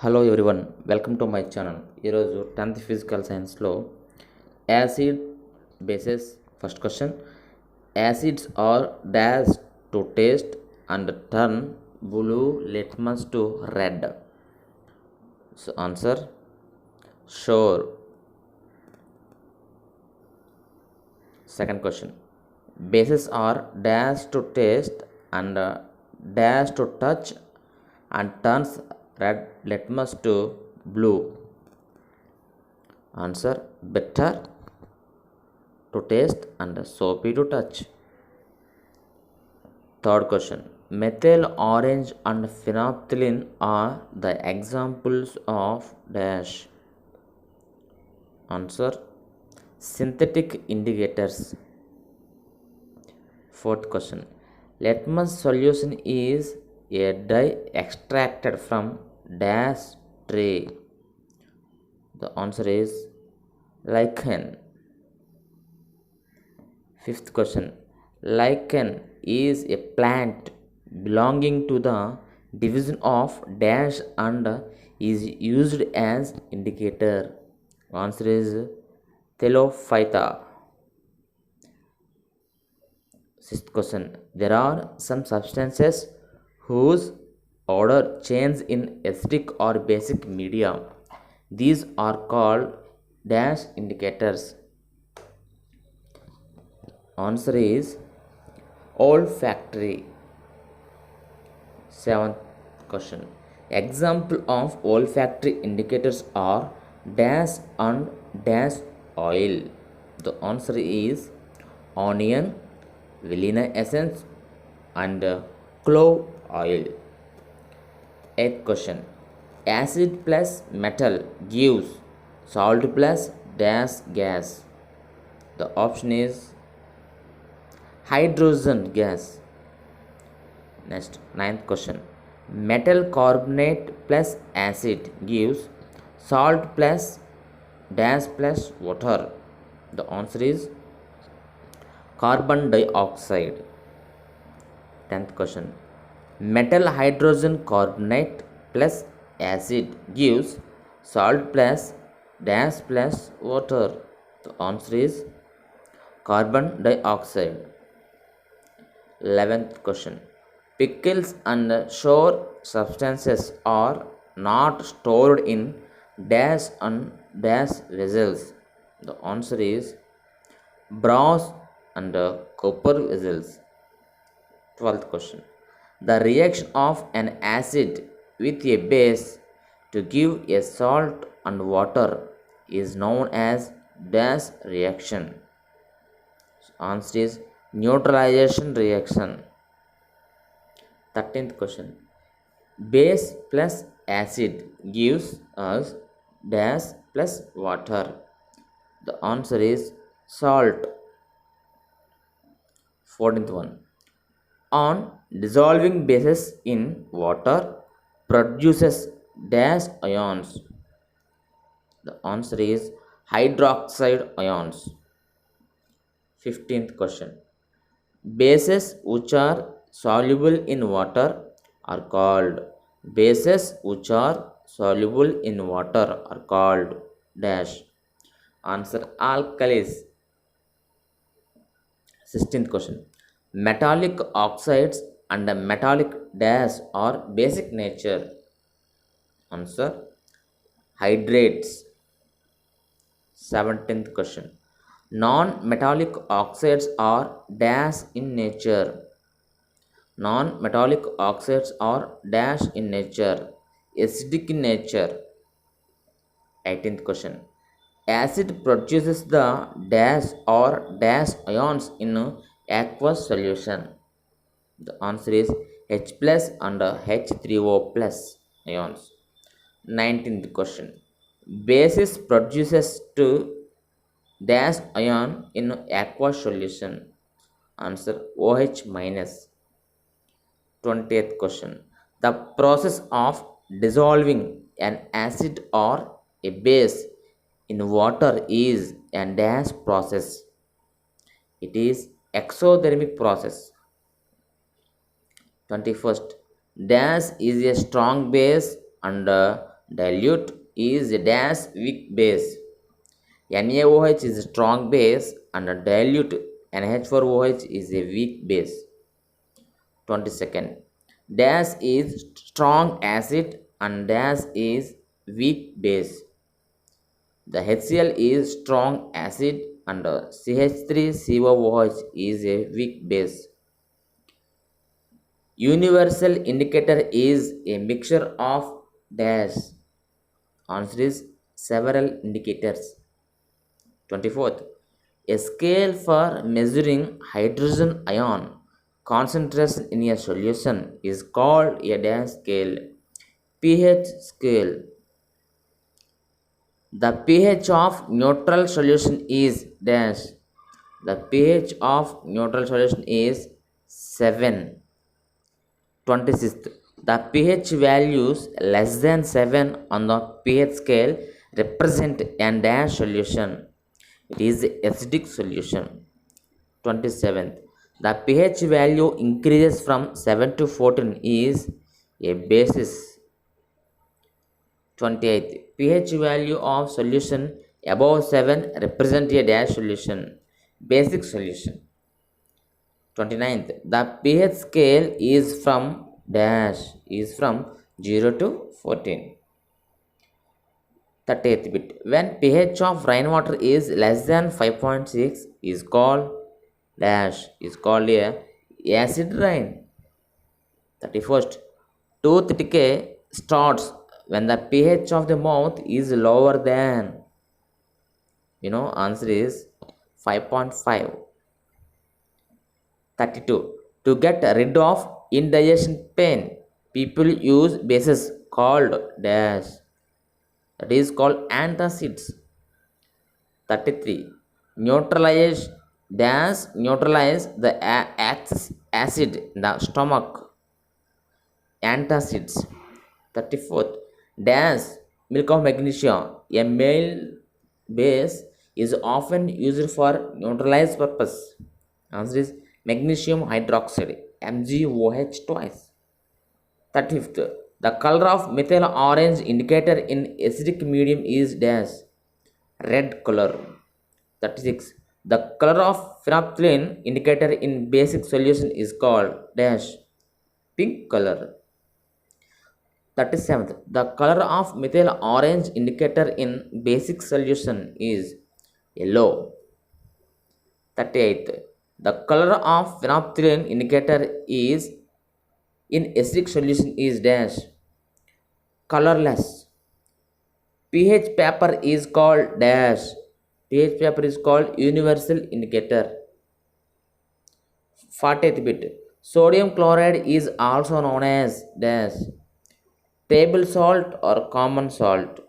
Hello everyone, welcome to my channel. ఈరోజు 10th physical సైన్స్లో acid bases first question. Acids are dash to taste and turn blue litmus to red. So answer sour. Second question. Bases are dash to taste and dash to touch and turns red litmus to blue. Answer bitter to taste and soapy to touch. Third question. Methyl orange and phenolphthalein are the examples of dash. Answer synthetic indicators. Fourth question. Litmus solution is a dye extracted from dash tree. The answer is lichen. Fifth question. Lichen is a plant belonging to the division of dash and is used as indicator. Answer is Thellophyta. Sixth question. There are some substances whose odor changes in acidic or basic media. These are called dash indicators. Answer is olfactory. Seventh question. Example of olfactory indicators are dash and dash oil. The answer is onion, vanilla essence and clove oil. Eighth question. Acid plus metal gives salt plus dash gas. The option is hydrogen gas. Next, ninth question. Metal carbonate plus acid gives salt plus dash plus water. The answer is carbon dioxide. 10th question. Metal hydrogen carbonate plus acid gives salt plus dash plus water. The answer is carbon dioxide. 11th question. Pickles and sour substances are not stored in dash and dash vessels. The answer is brass and copper vessels. 12th question. The reaction of an acid with a base to give a salt and water is known as dash reaction. Answer is neutralization reaction. 13th question. Base plus acid gives us dash plus water. The answer is salt. 14th one. On dissolving bases in water produces dash ions. The answer is hydroxide ions. 15th question. Bases which are soluble in water are called dash. Answer alkalis. 16th question. Metallic oxides and metallic dash are basic nature. Answer hydrates. 17th question. Non-metallic oxides are dash in nature. Non-metallic oxides are dash in nature, acidic in nature. 18th question. Acid produces the dash or dash ions in aqueous solution. The answer is H plus and H3O plus ions. 19th question. Bases produces to dash ion in aqueous solution. Answer OH minus. 20th question. The process of dissolving an acid or a base in water is a dash process. It is exothermic process. 21st. Dash is a strong base and Dilute is a dash weak base. NaOH is a strong base and a dilute NH4OH is a weak base. 22nd. Dash is strong acid and dash is weak base. The HCl is strong acid and CH3COOH is a weak base. Universal indicator is a mixture of dash. Answer is several indicators. 24th. A scale for measuring hydrogen ion concentration in a solution is called a dash scale. pH scale. The pH of neutral solution is dash. The pH of neutral solution is 7. 26th. The pH values less than 7 on the pH scale represent a dash solution. It is acidic solution. 27th. The pH value increases from 7 to 14 is a basis. 28th. pH value of solution above 7 represent a dash solution. Basic solution. 29th. The pH scale is from dash is from 0 to 14. 30th bit. When pH of rainwater is less than 5.6 is called dash is called a acid rain. 31st. Tooth decay starts when the pH of the mouth is lower than answer is 5.5. 32. To get rid of indigestion pain, people use bases called dash, that is called antacids. 33. Neutralize the acid in the stomach, antacids. 34th. Dash milk of magnesia, a male base, is often used for neutralize purpose. Answer is magnesium hydroxide, MgOH twice. 35th. The color of methyl orange indicator in acidic medium is dash, red color. 36. The color of phenolphthalein indicator in basic solution is called dash, pink color. 37th. The color of methyl orange indicator in basic solution is yellow. 38th. The color of phenolphthalein indicator is in acidic solution is dash, colorless. pH paper is called dash, pH paper is called universal indicator. 40th bit. Sodium chloride is also known as dash, table salt or common salt.